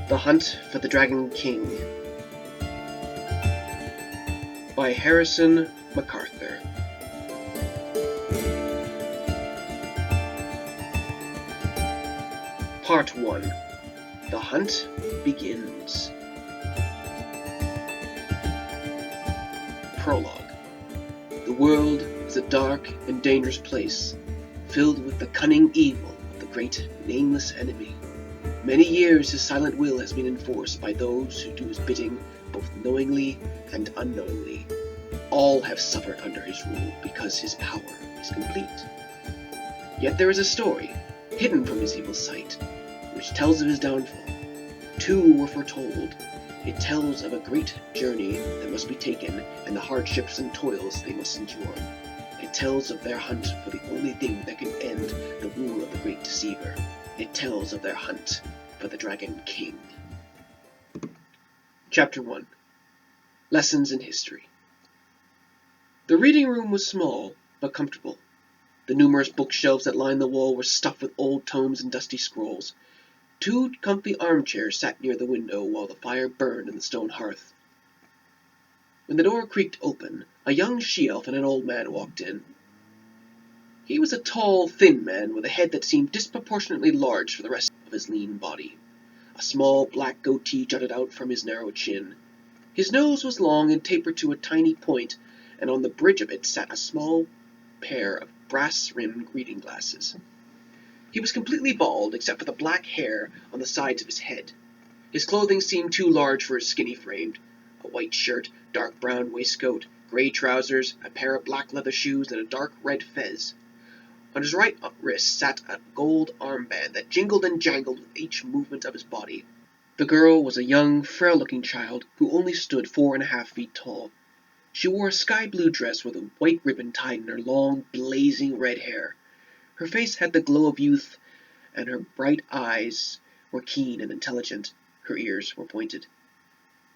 The Hunt for the Dragon King by Harrison MacArthur. Part 1. The Hunt Begins. Prologue. The world is a dark and dangerous place, filled with the cunning evil of the great nameless enemy. Many years his silent will has been enforced by those who do his bidding both knowingly and unknowingly. All have suffered under his rule because his power is complete. Yet there is a story, hidden from his evil sight, which tells of his downfall. Two were foretold. It tells of a great journey that must be taken and the hardships and toils they must endure. It tells of their hunt for the only thing that can end the rule of the Great Deceiver. It tells of their hunt for the Dragon King. Chapter 1. Lessons in History. The reading room was small, but comfortable. The numerous bookshelves that lined the wall were stuffed with old tomes and dusty scrolls. Two comfy armchairs sat near the window while the fire burned in the stone hearth. When the door creaked open, a young she-elf and an old man walked in. He was a tall, thin man with a head that seemed disproportionately large for the rest of his lean body. A small black goatee jutted out from his narrow chin. His nose was long and tapered to a tiny point, and on the bridge of it sat a small pair of brass-rimmed reading glasses. He was completely bald, except for the black hair on the sides of his head. His clothing seemed too large for his skinny frame. A white shirt, dark brown waistcoat, grey trousers, a pair of black leather shoes, and a dark red fez. On his right wrist sat a gold armband that jingled and jangled with each movement of his body. The girl was a young, frail-looking child who only stood 4.5 feet tall. She wore a sky-blue dress with a white ribbon tied in her long, blazing red hair. Her face had the glow of youth, and her bright eyes were keen and intelligent. Her ears were pointed.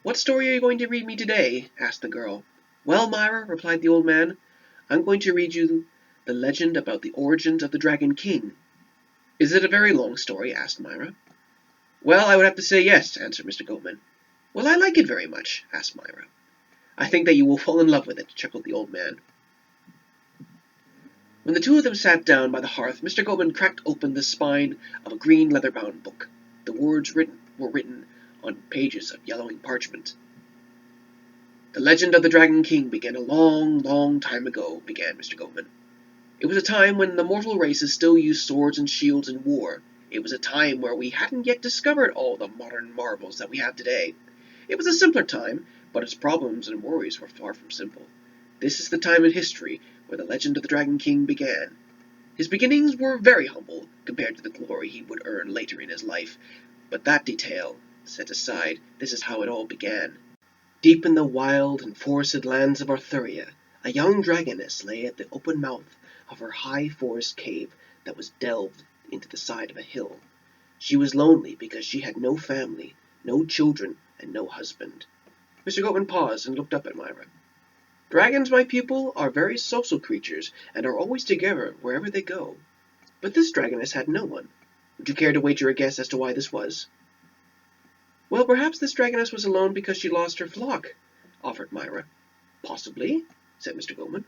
"What story are you going to read me today?" asked the girl. "Well, Myra," replied the old man, "I'm going to read you the legend about the origins of the Dragon King." "Is it a very long story?" asked Myra. "Well, I would have to say yes," answered Mr. Goatman. "Well, I like it very much," asked Myra. "I think that you will fall in love with it," chuckled the old man. When the two of them sat down by the hearth, Mr. Goatman cracked open the spine of a green leather-bound book. The words were written on pages of yellowing parchment. "The legend of the Dragon King began a long, long time ago," began Mr. Goatman. "It was a time when the mortal races still used swords and shields in war. It was a time where we hadn't yet discovered all the modern marvels that we have today. It was a simpler time, but its problems and worries were far from simple. This is the time in history where the legend of the Dragon King began. His beginnings were very humble compared to the glory he would earn later in his life, but that detail set aside, this is how it all began. Deep in the wild and forested lands of Arthuria, a young dragoness lay at the open mouth of her high forest cave that was delved into the side of a hill. She was lonely because she had no family, no children, and no husband." Mr. Goatman paused and looked up at Myra. "Dragons, my pupil, are very social creatures, and are always together wherever they go. But this dragoness had no one. Would you care to wager a guess as to why this was?" "Well, perhaps this dragoness was alone because she lost her flock," offered Myra. "Possibly," said Mr. Goatman.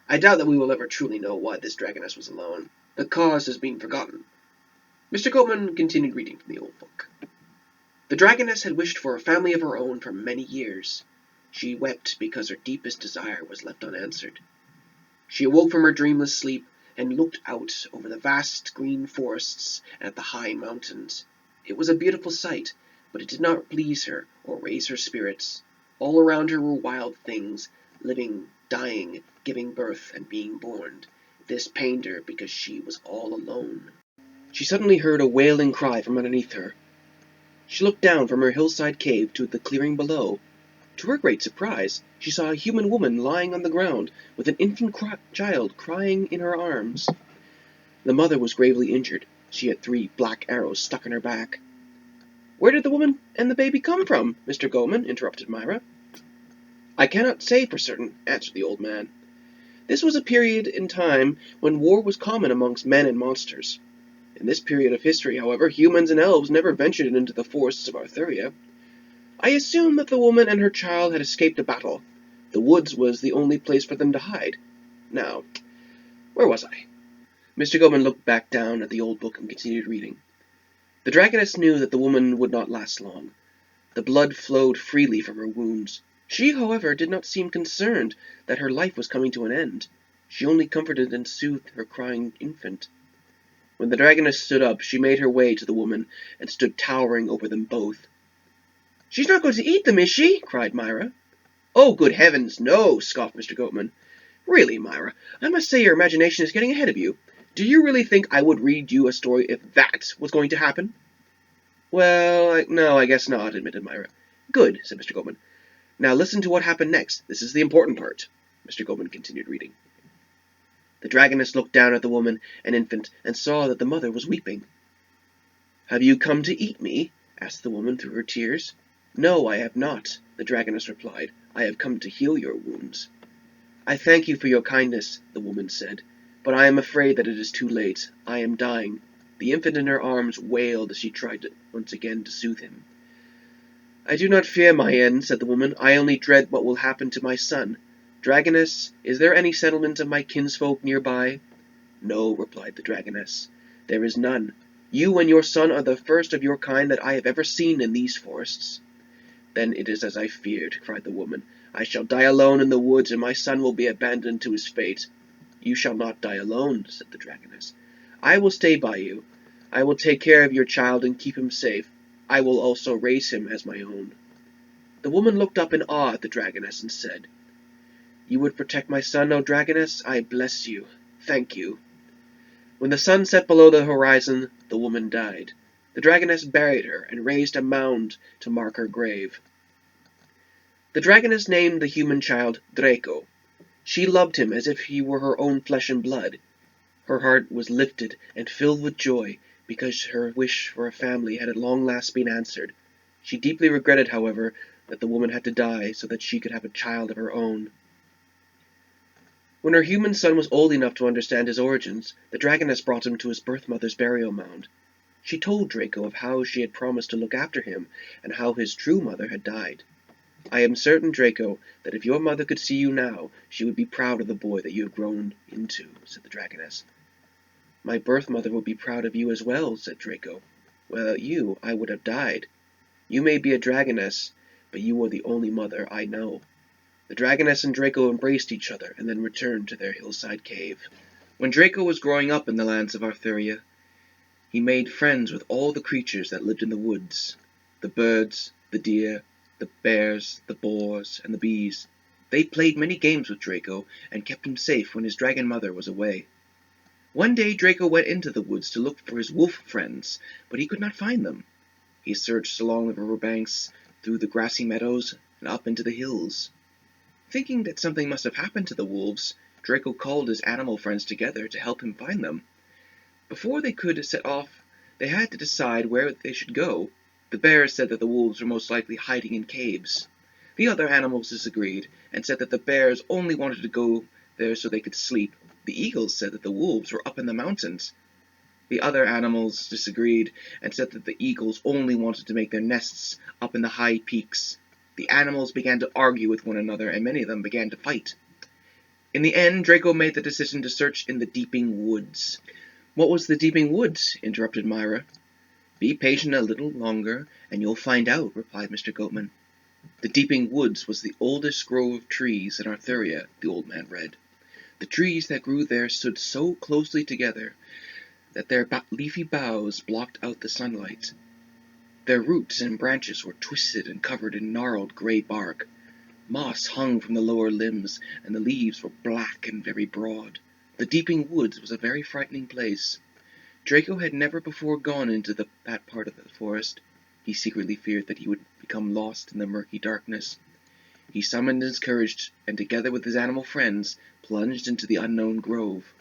"I doubt that we will ever truly know why this dragoness was alone. The cause has been forgotten." Mr. Goatman continued reading from the old book. "The dragoness had wished for a family of her own for many years. She wept because her deepest desire was left unanswered. She awoke from her dreamless sleep and looked out over the vast green forests and at the high mountains. It was a beautiful sight, but it did not please her or raise her spirits. All around her were wild things, living, dying, giving birth, and being born. This pained her because she was all alone. She suddenly heard a wailing cry from underneath her. She looked down from her hillside cave to the clearing below. To her great surprise, she saw a human woman lying on the ground, with an infant child crying in her arms. The mother was gravely injured. She had 3 black arrows stuck in her back. "Where did the woman and the baby come from, Mr. Goatman?" interrupted Myra. "I cannot say for certain," answered the old man. "This was a period in time when war was common amongst men and monsters. In this period of history, however, humans and elves never ventured into the forests of Arthuria. I assume that the woman and her child had escaped a battle. The woods was the only place for them to hide. Now, where was I? Mr. Goldman looked back down at the old book and continued reading. The dragoness knew that the woman would not last long. The blood flowed freely from her wounds. She, however, did not seem concerned that her life was coming to an end. She only comforted and soothed her crying infant. When the dragoness stood up, she made her way to the woman and stood towering over them both. "She's not going to eat them, is she?" cried Myra. "Oh, good heavens, no," scoffed Mr. Goatman. "Really, Myra, I must say your imagination is getting ahead of you. Do you really think I would read you a story if that was going to happen?" "Well, no, I guess not," admitted Myra. "Good," said Mr. Goldman. "Now listen to what happened next. This is the important part." Mr. Goldman continued reading. The dragoness looked down at the woman and infant and saw that the mother was weeping. "Have you come to eat me?" asked the woman through her tears. "No, I have not," the dragoness replied. "I have come to heal your wounds." "I thank you for your kindness," the woman said, "but I am afraid that it is too late. I am dying." The infant in her arms wailed as she tried once again to soothe him. "I do not fear my end," said the woman. "I only dread what will happen to my son. Dragoness, is there any settlement of my kinsfolk nearby?" "No," replied the dragoness. "There is none. You and your son are the first of your kind that I have ever seen in these forests." "Then it is as I feared," cried the woman. "I shall die alone in the woods, and my son will be abandoned to his fate." "You shall not die alone," said the dragoness. "I will stay by you. I will take care of your child and keep him safe. I will also raise him as my own." The woman looked up in awe at the dragoness and said, "You would protect my son, O dragoness? I bless you. Thank you." When the sun set below the horizon, the woman died. The dragoness buried her and raised a mound to mark her grave. The dragoness named the human child Draco. She loved him as if he were her own flesh and blood. Her heart was lifted and filled with joy because her wish for a family had at long last been answered. She deeply regretted, however, that the woman had to die so that she could have a child of her own. When her human son was old enough to understand his origins, the dragoness brought him to his birth mother's burial mound. She told Draco of how she had promised to look after him, and how his true mother had died. "I am certain, Draco, that if your mother could see you now, she would be proud of the boy that you have grown into," said the dragoness. "My birth mother would be proud of you as well," said Draco. "Without you, I would have died. You may be a dragoness, but you are the only mother I know." The dragoness and Draco embraced each other and then returned to their hillside cave. When Draco was growing up in the lands of Arthuria, he made friends with all the creatures that lived in the woods: the birds, the deer, the bears, the boars, and the bees. They played many games with Draco and kept him safe when his dragon mother was away. One day Draco went into the woods to look for his wolf friends, but he could not find them. He searched along the river banks, through the grassy meadows, and up into the hills. Thinking that something must have happened to the wolves, Draco called his animal friends together to help him find them. Before they could set off, they had to decide where they should go. The bears said that the wolves were most likely hiding in caves. The other animals disagreed, and said that the bears only wanted to go there so they could sleep. The eagles said that the wolves were up in the mountains. The other animals disagreed, and said that the eagles only wanted to make their nests up in the high peaks. The animals began to argue with one another, and many of them began to fight. In the end, Draco made the decision to search in the Deeping Woods. "What was the Deeping Woods?" interrupted Myra. "Be patient a little longer, and you'll find out," replied Mr. Goatman. The Deeping Woods was the oldest grove of trees in Arthuria, the old man read. The trees that grew there stood so closely together that their leafy boughs blocked out the sunlight. Their roots and branches were twisted and covered in gnarled gray bark. Moss hung from the lower limbs, and the leaves were black and very broad. The Deeping Woods was a very frightening place. Draco had never before gone into that part of the forest. He secretly feared that he would become lost in the murky darkness. He summoned his courage, and together with his animal friends, plunged into the unknown grove.